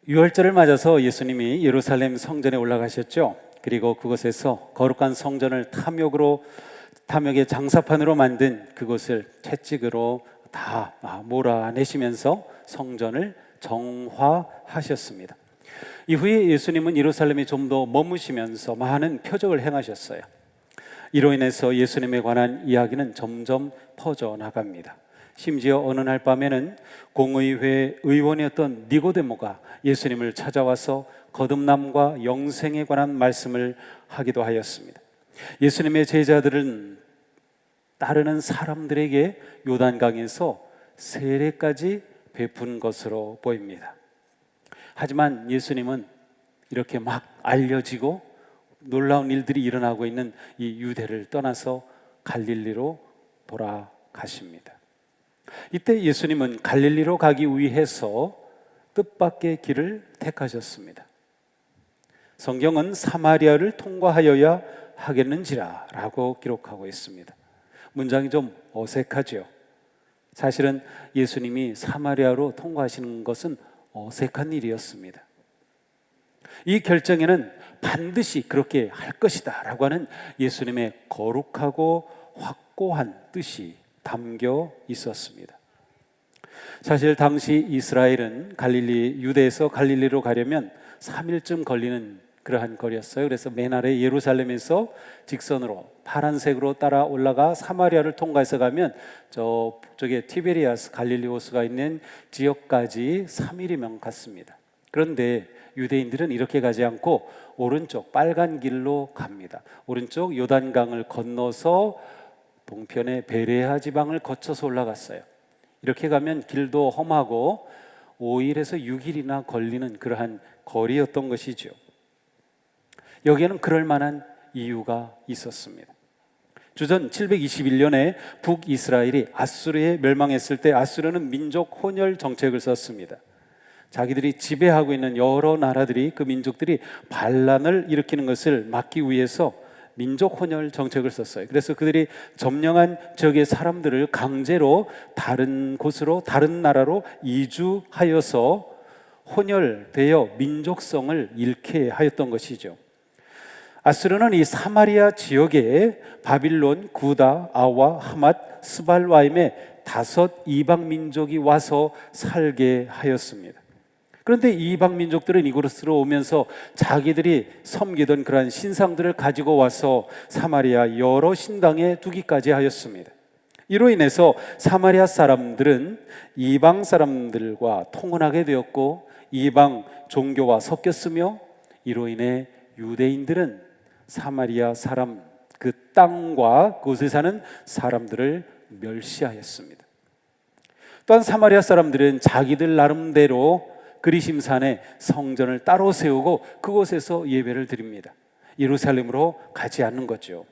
유월절을 맞아서 예수님이 예루살렘 성전에 올라가셨죠. 그리고 그곳에서 거룩한 성전을 탐욕의 장사판으로 만든 그곳을 채찍으로 다 몰아내시면서 성전을 정화하셨습니다. 이후에 예수님은 예루살렘에 좀 더 머무시면서 많은 표적을 행하셨어요. 이로 인해서 예수님에 관한 이야기는 점점 퍼져나갑니다. 심지어 어느 날 밤에는 공의회 의원이었던 니고데모가 예수님을 찾아와서 거듭남과 영생에 관한 말씀을 하기도 하였습니다. 예수님의 제자들은 따르는 사람들에게 요단강에서 세례까지 베푼 것으로 보입니다. 하지만 예수님은 이렇게 막 알려지고 놀라운 일들이 일어나고 있는 이 유대를 떠나서 갈릴리로 돌아가십니다. 이때 예수님은 갈릴리로 가기 위해서 뜻밖의 길을 택하셨습니다. 성경은 사마리아를 통과하여야 하겠는지라 라고 기록하고 있습니다. 문장이 좀 어색하죠. 사실은 예수님이 사마리아로 통과하시는 것은 어색한 일이었습니다. 이 결정에는 반드시 그렇게 할 것이다 라고 하는 예수님의 거룩하고 확고한 뜻이 담겨 있었습니다. 사실 당시 이스라엘은 유대에서 갈릴리로 가려면 3일쯤 걸리는 그러한 거리였어요. 그래서 맨 아래 예루살렘에서 직선으로 파란색으로 따라 올라가 사마리아를 통과해서 가면 저쪽에 티베리아스 갈릴리 호수가 있는 지역까지 3일이면 갔습니다. 그런데 유대인들은 이렇게 가지 않고 오른쪽 빨간 길로 갑니다. 오른쪽 요단강을 건너서 동편의 베레아 지방을 거쳐서 올라갔어요. 이렇게 가면 길도 험하고 5일에서 6일이나 걸리는 그러한 거리였던 것이죠. 여기에는 그럴 만한 이유가 있었습니다. 주전 721년에 북이스라엘이 아수르에 멸망했을 때 아수르는 민족 혼혈 정책을 썼습니다. 자기들이 지배하고 있는 여러 나라들이 그 민족들이 반란을 일으키는 것을 막기 위해서 민족 혼혈 정책을 썼어요. 그래서 그들이 점령한 지역의 사람들을 강제로 다른 곳으로 다른 나라로 이주하여서 혼혈되어 민족성을 잃게 하였던 것이죠. 아수르는 이 사마리아 지역에 바빌론, 구다, 아와, 하맛, 스발와임의 5 이방 민족이 와서 살게 하였습니다. 그런데 이방 민족들은 이곳으로 오면서 자기들이 섬기던 그러한 신상들을 가지고 와서 사마리아 여러 신당에 두기까지 하였습니다. 이로 인해서 사마리아 사람들은 이방 사람들과 통혼하게 되었고 이방 종교와 섞였으며 이로 인해 유대인들은 사마리아 사람, 그 땅과 그곳에 사는 사람들을 멸시하였습니다. 또한 사마리아 사람들은 자기들 나름대로 그리심산에 성전을 따로 세우고 그곳에서 예배를 드립니다. 예루살렘으로 가지 않는 거죠.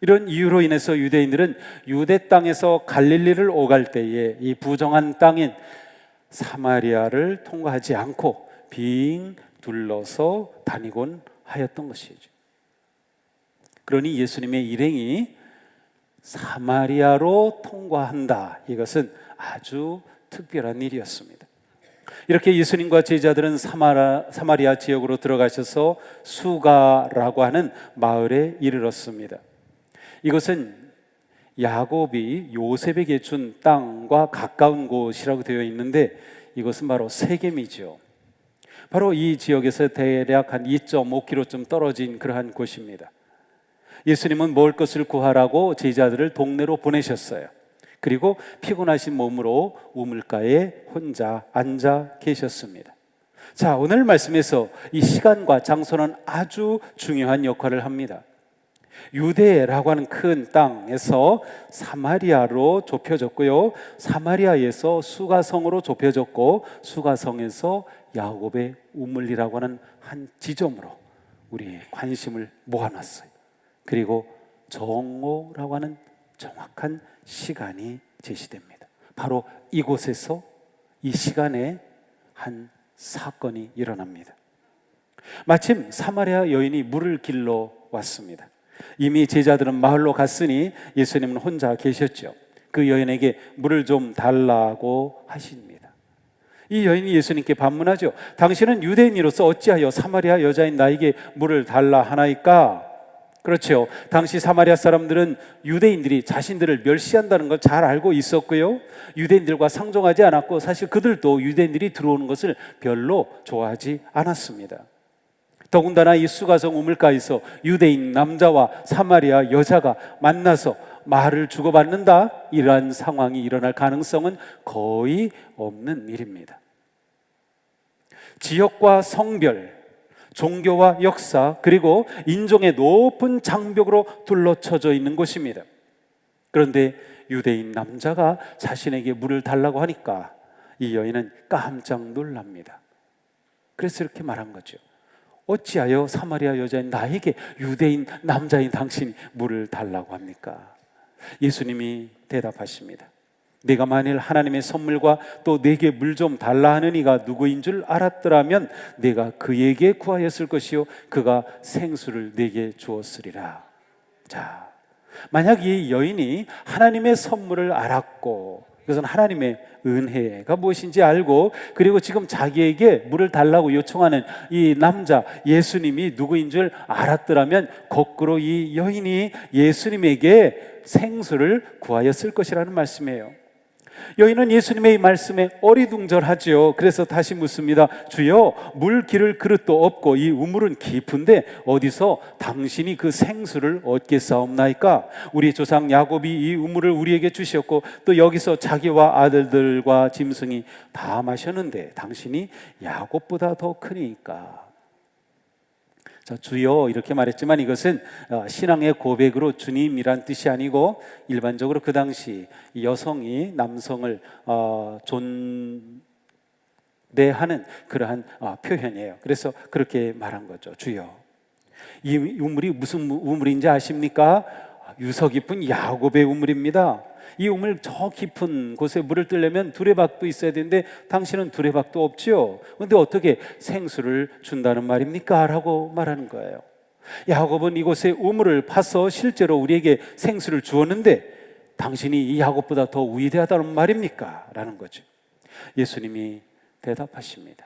이런 이유로 인해서 유대인들은 유대 땅에서 갈릴리를 오갈 때에 이 부정한 땅인 사마리아를 통과하지 않고 빙 둘러서 다니곤 하였던 것이죠. 그러니 예수님의 일행이 사마리아로 통과한다. 이것은 아주 특별한 일이었습니다. 이렇게 예수님과 제자들은 사마리아 지역으로 들어가셔서 수가라고 하는 마을에 이르렀습니다. 이것은 야곱이 요셉에게 준 땅과 가까운 곳이라고 되어 있는데 이것은 바로 세겜이죠. 바로 이 지역에서 대략 한 2.5km쯤 떨어진 그러한 곳입니다. 예수님은 먹을 것을 구하라고 제자들을 동네로 보내셨어요. 그리고 피곤하신 몸으로 우물가에 혼자 앉아 계셨습니다. 자, 오늘 말씀에서 이 시간과 장소는 아주 중요한 역할을 합니다. 유대라고 하는 큰 땅에서 사마리아로 좁혀졌고요, 사마리아에서 수가성으로 좁혀졌고 수가성에서 야곱의 우물이라고 하는 한 지점으로 우리의 관심을 모아놨어요. 그리고 정오라고 하는 정확한 시간이 제시됩니다. 바로 이곳에서 이 시간에 한 사건이 일어납니다. 마침 사마리아 여인이 물을 길러 왔습니다. 이미 제자들은 마을로 갔으니 예수님은 혼자 계셨죠. 그 여인에게 물을 좀 달라고 하십니다. 이 여인이 예수님께 반문하죠. 당신은 유대인으로서 어찌하여 사마리아 여자인 나에게 물을 달라 하나이까? 그렇죠. 당시 사마리아 사람들은 유대인들이 자신들을 멸시한다는 걸 잘 알고 있었고요. 유대인들과 상종하지 않았고, 사실 그들도 유대인들이 들어오는 것을 별로 좋아하지 않았습니다. 더군다나 이 수가성 우물가에서 유대인 남자와 사마리아 여자가 만나서 말을 주고받는다, 이러한 상황이 일어날 가능성은 거의 없는 일입니다. 지역과 성별, 종교와 역사, 그리고 인종의 높은 장벽으로 둘러쳐져 있는 곳입니다. 그런데 유대인 남자가 자신에게 물을 달라고 하니까 이 여인은 깜짝 놀랍니다. 그래서 이렇게 말한 거죠. 어찌하여 사마리아 여자인 나에게 유대인 남자인 당신이 물을 달라고 합니까? 예수님이 대답하십니다. 내가 만일 하나님의 선물과 또 내게 물 좀 달라 하는 이가 누구인 줄 알았더라면 내가 그에게 구하였을 것이요 그가 생수를 내게 주었으리라. 자, 만약 이 여인이 하나님의 선물을 알았고, 이것은 하나님의 은혜가 무엇인지 알고, 그리고 지금 자기에게 물을 달라고 요청하는 이 남자 예수님이 누구인 줄 알았더라면 거꾸로 이 여인이 예수님에게 생수를 구하였을 것이라는 말씀이에요. 여인은 예수님의 이 말씀에 어리둥절하지요. 그래서 다시 묻습니다. 주여, 물 기를 그릇도 없고 이 우물은 깊은데 어디서 당신이 그 생수를 얻겠사옵나이까? 우리 조상 야곱이 이 우물을 우리에게 주셨고 또 여기서 자기와 아들들과 짐승이 다 마셨는데 당신이 야곱보다 더 크니까. 자, 주여 이렇게 말했지만 이것은 신앙의 고백으로 주님이란 뜻이 아니고 일반적으로 그 당시 여성이 남성을 존대하는 그러한 표현이에요. 그래서 그렇게 말한 거죠. 주여. 이 우물이 무슨 우물인지 아십니까? 유서 깊은 야곱의 우물입니다. 이 우물 저 깊은 곳에 물을 뜨려면 두레박도 있어야 되는데 당신은 두레박도 없지요. 그런데 어떻게 생수를 준다는 말입니까? 라고 말하는 거예요. 야곱은 이곳에 우물을 파서 실제로 우리에게 생수를 주었는데 당신이 이 야곱보다 더 위대하다는 말입니까? 라는 거죠. 예수님이 대답하십니다.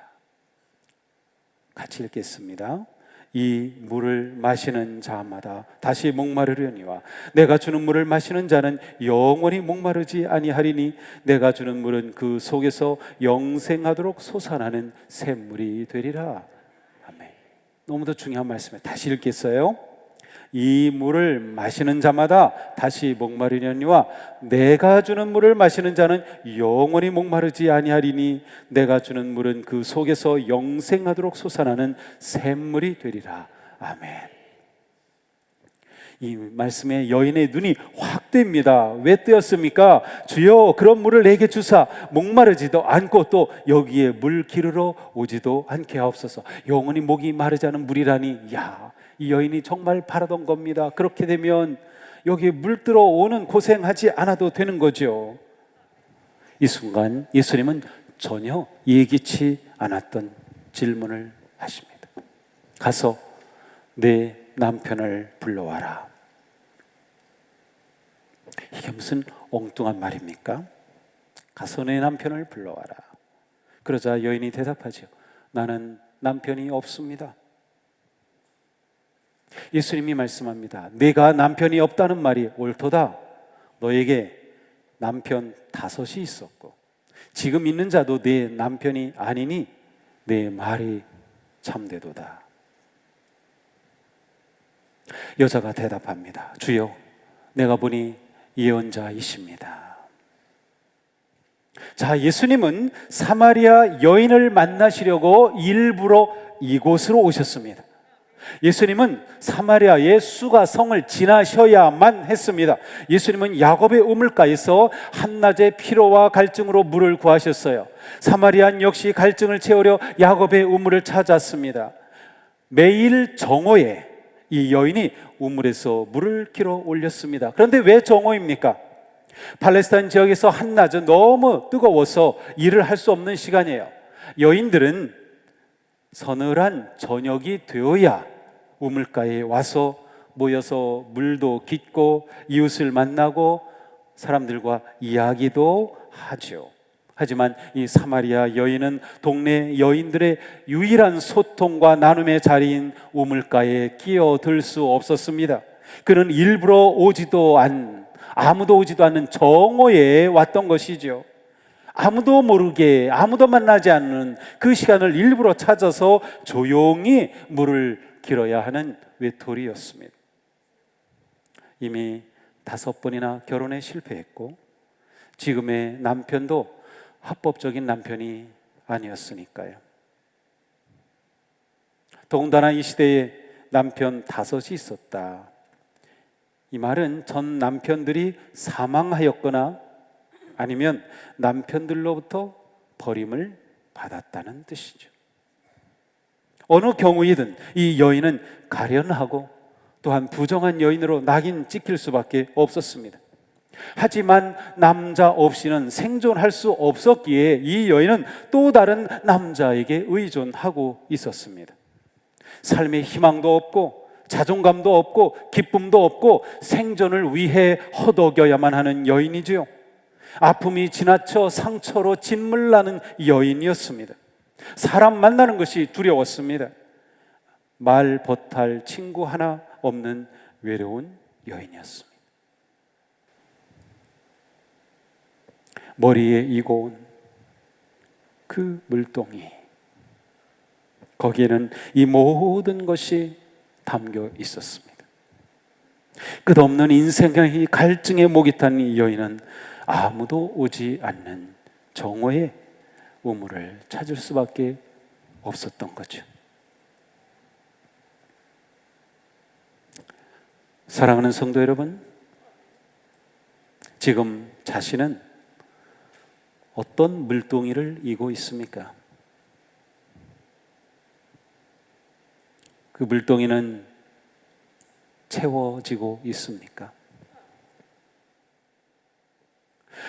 같이 읽겠습니다. 이 물을 마시는 자마다 다시 목마르려니와 내가 주는 물을 마시는 자는 영원히 목마르지 아니하리니 내가 주는 물은 그 속에서 영생하도록 솟아나는 샘물이 되리라. 아멘. 너무도 중요한 말씀이에요. 다시 읽겠어요. 이 물을 마시는 자마다 다시 목마르려니와 내가 주는 물을 마시는 자는 영원히 목마르지 아니하리니 내가 주는 물은 그 속에서 영생하도록 솟아나는 샘물이 되리라. 아멘. 이 말씀에 여인의 눈이 확 뜹니다. 왜 뜨였습니까? 주여, 그런 물을 내게 주사 목마르지도 않고 또 여기에 물 기르러 오지도 않게 하옵소서. 영원히 목이 마르지 않은 물이라니, 야, 이 여인이 정말 바라던 겁니다. 그렇게 되면 여기에 물 들어오는 고생하지 않아도 되는 거죠. 이 순간 예수님은 전혀 예기치 않았던 질문을 하십니다. 가서 내 남편을 불러와라. 이게 무슨 엉뚱한 말입니까? 가서 내 남편을 불러와라. 그러자 여인이 대답하죠. 나는 남편이 없습니다. 예수님이 말씀합니다. 내가 남편이 없다는 말이 옳도다. 너에게 남편 5이 있었고 지금 있는 자도 내 남편이 아니니 내 말이 참되도다. 여자가 대답합니다. 주여, 내가 보니 예언자이십니다. 자, 예수님은 사마리아 여인을 만나시려고 일부러 이곳으로 오셨습니다. 예수님은 사마리아의 수가성을 지나셔야만 했습니다. 예수님은 야곱의 우물가에서 한낮의 피로와 갈증으로 물을 구하셨어요. 사마리아는 역시 갈증을 채우려 야곱의 우물을 찾았습니다. 매일 정오에 이 여인이 우물에서 물을 길어 올렸습니다. 그런데 왜 정오입니까? 팔레스타인 지역에서 한낮은 너무 뜨거워서 일을 할 수 없는 시간이에요. 여인들은 서늘한 저녁이 되어야 우물가에 와서 모여서 물도 깃고 이웃을 만나고 사람들과 이야기도 하죠. 하지만 이 사마리아 여인은 동네 여인들의 유일한 소통과 나눔의 자리인 우물가에 끼어들 수 없었습니다. 그는 일부러 아무도 오지도 않는 정오에 왔던 것이죠. 아무도 모르게, 아무도 만나지 않는 그 시간을 일부러 찾아서 조용히 물을 길어야 하는 외톨이였습니다. 이미 5번이나 결혼에 실패했고 지금의 남편도 합법적인 남편이 아니었으니까요. 더군다나 이 시대에 남편 5이 있었다. 이 말은 전 남편들이 사망하였거나 아니면 남편들로부터 버림을 받았다는 뜻이죠. 어느 경우이든 이 여인은 가련하고 또한 부정한 여인으로 낙인 찍힐 수밖에 없었습니다. 하지만 남자 없이는 생존할 수 없었기에 이 여인은 또 다른 남자에게 의존하고 있었습니다. 삶에 희망도 없고 자존감도 없고 기쁨도 없고 생존을 위해 허덕여야만 하는 여인이지요. 아픔이 지나쳐 상처로 짓물나는 여인이었습니다. 사람 만나는 것이 두려웠습니다. 말 버탈 친구 하나 없는 외로운 여인이었습니다. 머리에 이고 온 그 물동이, 거기에는 이 모든 것이 담겨 있었습니다. 끝없는 인생의 갈증에 목이 탄 이 여인은 아무도 오지 않는 정오의 우물을 찾을 수밖에 없었던 거죠. 사랑하는 성도 여러분, 지금 자신은 어떤 물동이를 이고 있습니까? 그 물동이는 채워지고 있습니까?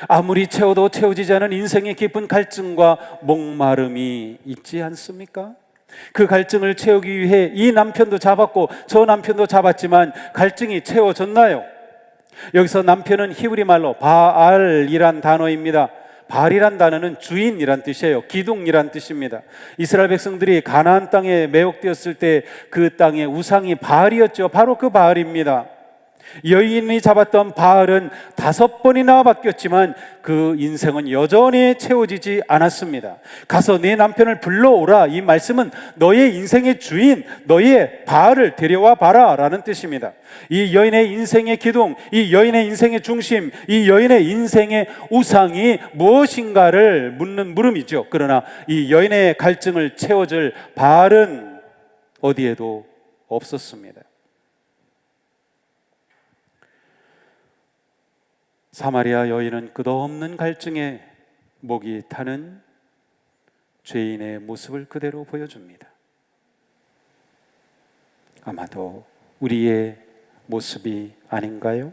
아무리 채워도 채워지지 않은 인생의 깊은 갈증과 목마름이 있지 않습니까? 그 갈증을 채우기 위해 이 남편도 잡았고 저 남편도 잡았지만 갈증이 채워졌나요? 여기서 남편은 히브리 말로 바알이란 단어입니다. 바알이란 단어는 주인이란 뜻이에요. 기둥이란 뜻입니다. 이스라엘 백성들이 가나안 땅에 매혹되었을 때 그 땅의 우상이 바알이었죠. 바로 그 바알입니다. 여인이 잡았던 바알은 5번이나 바뀌었지만 그 인생은 여전히 채워지지 않았습니다. 가서 내 남편을 불러오라. 이 말씀은 너의 인생의 주인, 너의 바알을 데려와 봐라 라는 뜻입니다. 이 여인의 인생의 기둥, 이 여인의 인생의 중심, 이 여인의 인생의 우상이 무엇인가를 묻는 물음이죠. 그러나 이 여인의 갈증을 채워줄 바알은 어디에도 없었습니다. 사마리아 여인은 끝없는 갈증에 목이 타는 죄인의 모습을 그대로 보여줍니다. 아마도 우리의 모습이 아닌가요?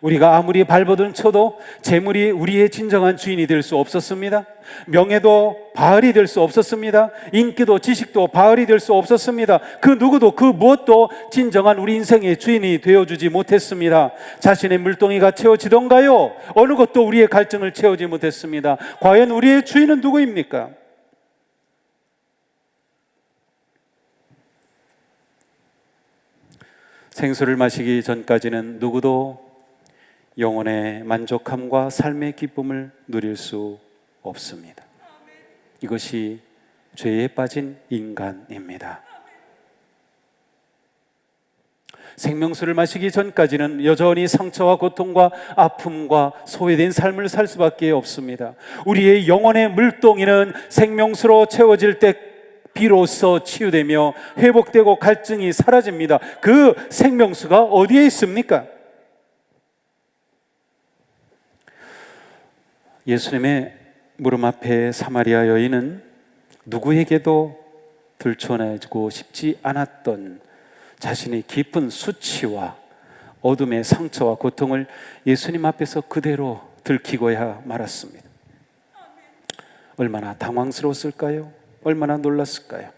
우리가 아무리 발버둥 쳐도 재물이 우리의 진정한 주인이 될 수 없었습니다. 명예도 바알이 될 수 없었습니다. 인기도 지식도 바알이 될 수 없었습니다. 그 누구도 그 무엇도 진정한 우리 인생의 주인이 되어주지 못했습니다. 자신의 물동이가 채워지던가요? 어느 것도 우리의 갈증을 채우지 못했습니다. 과연 우리의 주인은 누구입니까? 생수를 마시기 전까지는 누구도 영혼의 만족함과 삶의 기쁨을 누릴 수 없습니다. 이것이 죄에 빠진 인간입니다. 생명수를 마시기 전까지는 여전히 상처와 고통과 아픔과 소외된 삶을 살 수밖에 없습니다. 우리의 영혼의 물동이는 생명수로 채워질 때 비로소 치유되며 회복되고 갈증이 사라집니다. 그 생명수가 어디에 있습니까? 예수님의 무릎 앞에 사마리아 여인은 누구에게도 들춰내고 싶지 않았던 자신의 깊은 수치와 어둠의 상처와 고통을 예수님 앞에서 그대로 들키고야 말았습니다. 얼마나 당황스러웠을까요? 얼마나 놀랐을까요?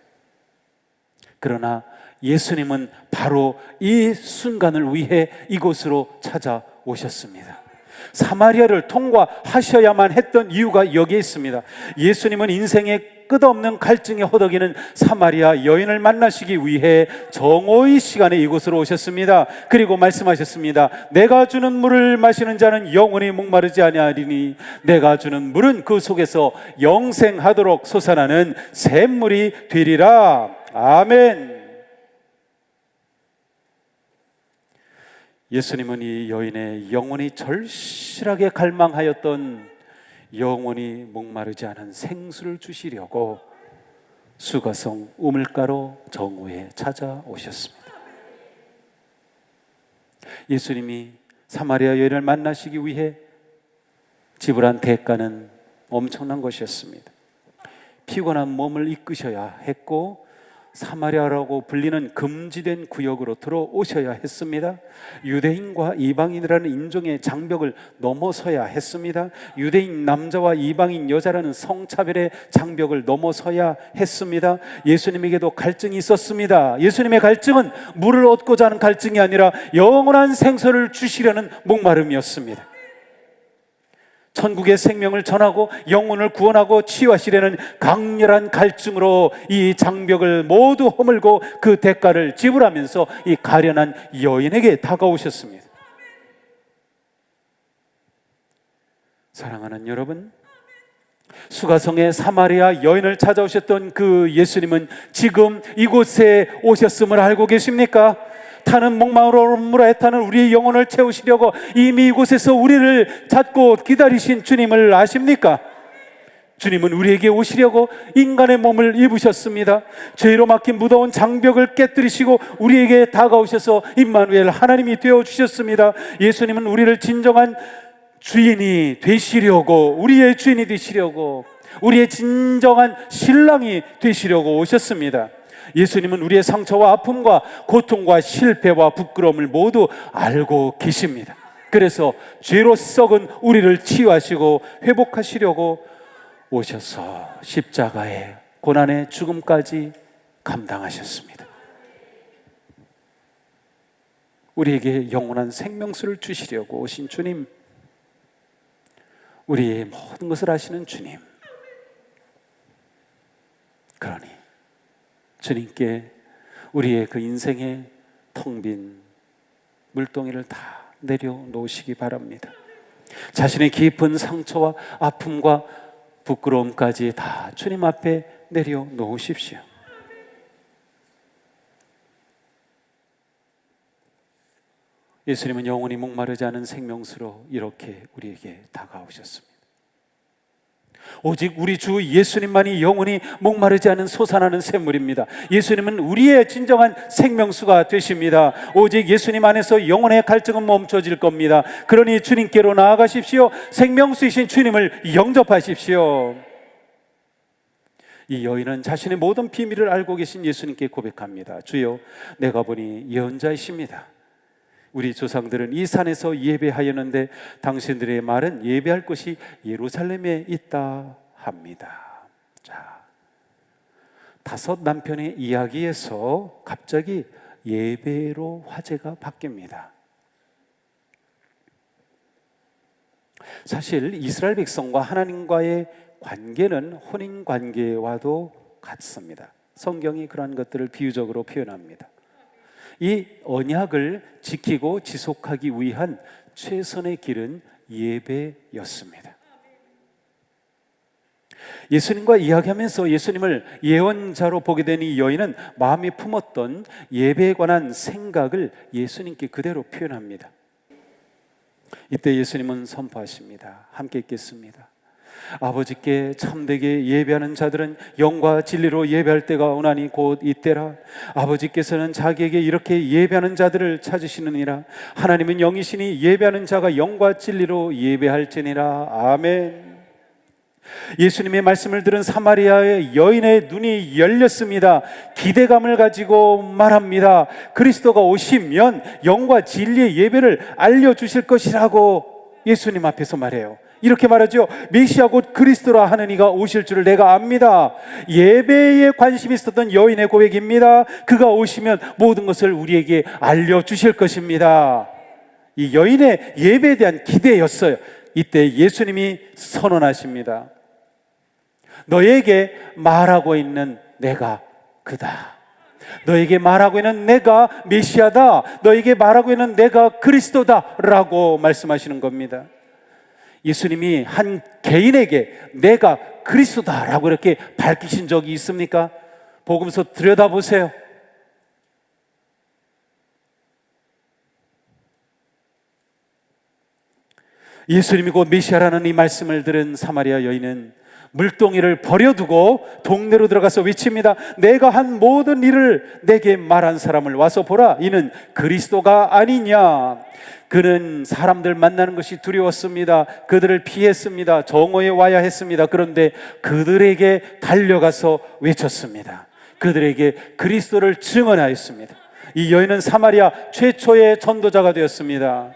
그러나 예수님은 바로 이 순간을 위해 이곳으로 찾아오셨습니다. 사마리아를 통과하셔야만 했던 이유가 여기에 있습니다. 예수님은 인생의 끝없는 갈증에 허덕이는 사마리아 여인을 만나시기 위해 정오의 시간에 이곳으로 오셨습니다. 그리고 말씀하셨습니다. 내가 주는 물을 마시는 자는 영원히 목마르지 아니하리니 내가 주는 물은 그 속에서 영생하도록 솟아나는 샘물이 되리라. 아멘. 예수님은 이 여인의 영원히 절실하게 갈망하였던 영원히 목마르지 않은 생수를 주시려고 수가성 우물가로 정오에 찾아오셨습니다. 예수님이 사마리아 여인을 만나시기 위해 지불한 대가는 엄청난 것이었습니다. 피곤한 몸을 이끄셔야 했고 사마리아라고 불리는 금지된 구역으로 들어오셔야 했습니다. 유대인과 이방인이라는 인종의 장벽을 넘어서야 했습니다. 유대인 남자와 이방인 여자라는 성차별의 장벽을 넘어서야 했습니다. 예수님에게도 갈증이 있었습니다. 예수님의 갈증은 물을 얻고자 하는 갈증이 아니라 영원한 생수를 주시려는 목마름이었습니다. 천국의 생명을 전하고 영혼을 구원하고 치유하시려는 강렬한 갈증으로 이 장벽을 모두 허물고 그 대가를 지불하면서 이 가련한 여인에게 다가오셨습니다. 사랑하는 여러분, 수가성의 사마리아 여인을 찾아오셨던 그 예수님은 지금 이곳에 오셨음을 알고 계십니까? 타는 목마름으로 애타는 우리의 영혼을 채우시려고 이미 이곳에서 우리를 찾고 기다리신 주님을 아십니까? 주님은 우리에게 오시려고 인간의 몸을 입으셨습니다. 죄로 막힌 무더운 장벽을 깨뜨리시고 우리에게 다가오셔서 임마누엘 하나님이 되어주셨습니다. 예수님은 우리를 진정한 주인이 되시려고, 우리의 주인이 되시려고, 우리의 진정한 신랑이 되시려고 오셨습니다. 예수님은 우리의 상처와 아픔과 고통과 실패와 부끄러움을 모두 알고 계십니다. 그래서 죄로 썩은 우리를 치유하시고 회복하시려고 오셔서 십자가의 고난의 죽음까지 감당하셨습니다. 우리에게 영원한 생명수를 주시려고 오신 주님, 우리의 모든 것을 아시는 주님, 그러니 주님께 우리의 그 인생의 텅 빈 물동이를 다 내려놓으시기 바랍니다. 자신의 깊은 상처와 아픔과 부끄러움까지 다 주님 앞에 내려놓으십시오. 예수님은 영원히 목마르지 않은 생명수로 이렇게 우리에게 다가오셨습니다. 오직 우리 주 예수님만이 영원히 목마르지 않은 솟아나는 샘물입니다. 예수님은 우리의 진정한 생명수가 되십니다. 오직 예수님 안에서 영혼의 갈증은 멈춰질 겁니다. 그러니 주님께로 나아가십시오. 생명수이신 주님을 영접하십시오. 이 여인은 자신의 모든 비밀을 알고 계신 예수님께 고백합니다. 주여, 내가 보니 예언자이십니다. 우리 조상들은 이 산에서 예배하였는데 당신들의 말은 예배할 곳이 예루살렘에 있다 합니다. 자, 5 남편의 이야기에서 갑자기 예배로 화제가 바뀝니다. 사실 이스라엘 백성과 하나님과의 관계는 혼인 관계와도 같습니다. 성경이 그런 것들을 비유적으로 표현합니다. 이 언약을 지키고 지속하기 위한 최선의 길은 예배였습니다. 예수님과 이야기하면서 예수님을 예언자로 보게 된 이 여인은 마음이 품었던 예배에 관한 생각을 예수님께 그대로 표현합니다. 이때 예수님은 선포하십니다. 함께 읽겠습니다. 아버지께 참되게 예배하는 자들은 영과 진리로 예배할 때가 오나니 곧 이때라. 아버지께서는 자기에게 이렇게 예배하는 자들을 찾으시느니라. 하나님은 영이시니 예배하는 자가 영과 진리로 예배할지니라. 아멘. 예수님의 말씀을 들은 사마리아의 여인의 눈이 열렸습니다. 기대감을 가지고 말합니다. 그리스도가 오시면 영과 진리의 예배를 알려주실 것이라고 예수님 앞에서 말해요. 이렇게 말하죠. 메시아 곧 그리스도라 하는 이가 오실 줄을 내가 압니다. 예배에 관심이 있었던 여인의 고백입니다. 그가 오시면 모든 것을 우리에게 알려주실 것입니다. 이 여인의 예배에 대한 기대였어요. 이때 예수님이 선언하십니다. 너에게 말하고 있는 내가 그다. 너에게 말하고 있는 내가 메시아다. 너에게 말하고 있는 내가 그리스도다 라고 말씀하시는 겁니다. 예수님이 한 개인에게 내가 그리스도다 라고 이렇게 밝히신 적이 있습니까? 복음서 들여다보세요. 예수님이 곧 메시아라는 이 말씀을 들은 사마리아 여인은 물동이를 버려두고 동네로 들어가서 외칩니다. 내가 한 모든 일을 내게 말한 사람을 와서 보라. 이는 그리스도가 아니냐. 그는 사람들 만나는 것이 두려웠습니다. 그들을 피했습니다. 정오에 와야 했습니다. 그런데 그들에게 달려가서 외쳤습니다. 그들에게 그리스도를 증언하였습니다. 이 여인은 사마리아 최초의 전도자가 되었습니다.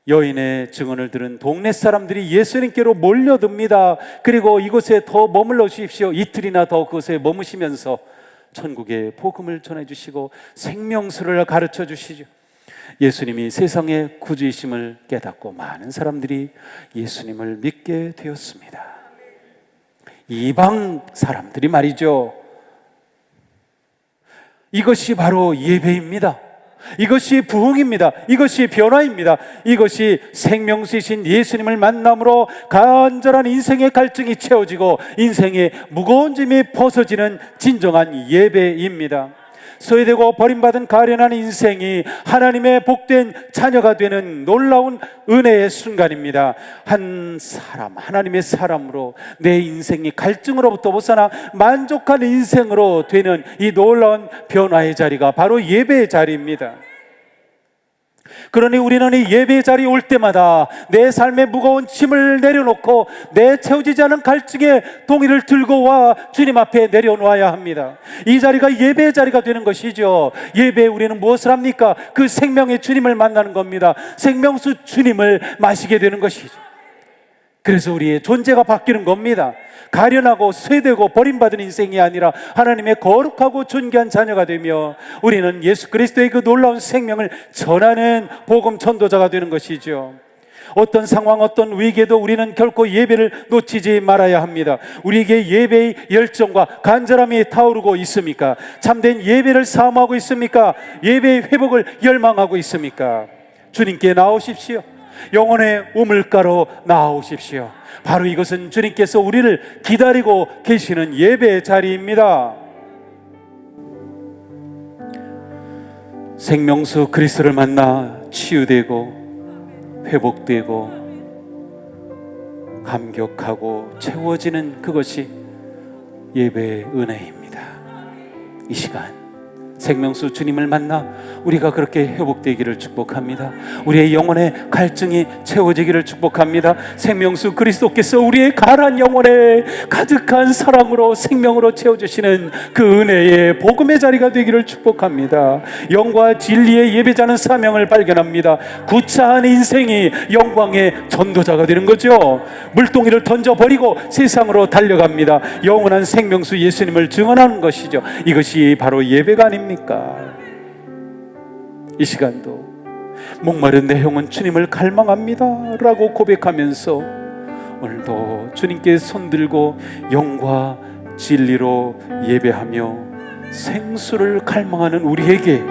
여인의 증언을 들은 동네 사람들이 예수님께로 몰려듭니다. 그리고 이곳에 더 머물러 주십시오. 이틀이나 더 그곳에 머무시면서 천국의 복음을 전해주시고 생명수를 가르쳐 주시죠. 예수님이 세상의 구주이심을 깨닫고 많은 사람들이 예수님을 믿게 되었습니다. 이방 사람들이 말이죠. 이것이 바로 예배입니다. 이것이 부흥입니다. 이것이 변화입니다. 이것이 생명수이신 예수님을 만남으로 간절한 인생의 갈증이 채워지고 인생의 무거운 짐이 벗어지는 진정한 예배입니다. 소외되고 버림받은 가련한 인생이 하나님의 복된 자녀가 되는 놀라운 은혜의 순간입니다. 한 사람, 하나님의 사람으로 내 인생이 갈증으로부터 벗어나 만족한 인생으로 되는 이 놀라운 변화의 자리가 바로 예배의 자리입니다. 그러니 우리는 이 예배의 자리에 올 때마다 내 삶의 무거운 짐을 내려놓고 내 채워지지 않은 갈증의 동이를 들고 와 주님 앞에 내려놓아야 합니다. 이 자리가 예배의 자리가 되는 것이죠. 예배에 우리는 무엇을 합니까? 그 생명의 주님을 만나는 겁니다. 생명수 주님을 마시게 되는 것이죠. 그래서 우리의 존재가 바뀌는 겁니다. 가련하고 쇠되고 버림받은 인생이 아니라 하나님의 거룩하고 존귀한 자녀가 되며 우리는 예수 그리스도의 그 놀라운 생명을 전하는 복음 전도자가 되는 것이죠. 어떤 상황, 어떤 위기에도 우리는 결코 예배를 놓치지 말아야 합니다. 우리에게 예배의 열정과 간절함이 타오르고 있습니까? 참된 예배를 사모하고 있습니까? 예배의 회복을 열망하고 있습니까? 주님께 나오십시오. 영혼의 우물가로 나오십시오. 바로 이것은 주님께서 우리를 기다리고 계시는 예배의 자리입니다. 생명수 그리스도를 만나 치유되고 회복되고 감격하고 채워지는 그것이 예배의 은혜입니다. 이 시간 생명수 주님을 만나 우리가 그렇게 회복되기를 축복합니다. 우리의 영혼의 갈증이 채워지기를 축복합니다. 생명수 그리스도께서 우리의 가난 영혼에 가득한 사랑으로 생명으로 채워주시는 그 은혜의 복음의 자리가 되기를 축복합니다. 영과 진리의 예배자는 사명을 발견합니다. 구차한 인생이 영광의 전도자가 되는 거죠. 물동이를 던져버리고 세상으로 달려갑니다. 영원한 생명수 예수님을 증언하는 것이죠. 이것이 바로 예배가 아닙니까? 이 시간도 목마른 내 영혼 주님을 갈망합니다 라고 고백하면서 오늘도 주님께 손들고 영과 진리로 예배하며 생수를 갈망하는 우리에게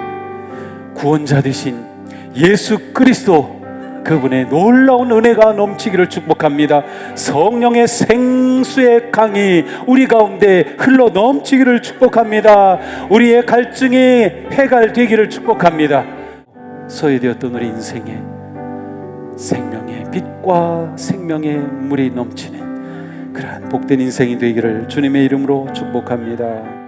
구원자 되신 예수 그리스도 그분의 놀라운 은혜가 넘치기를 축복합니다. 성령의 생수의 강이 우리 가운데 흘러 넘치기를 축복합니다. 우리의 갈증이 해갈되기를 축복합니다. 소외되었던 우리 인생에 생명의 빛과 생명의 물이 넘치는 그러한 복된 인생이 되기를 주님의 이름으로 축복합니다.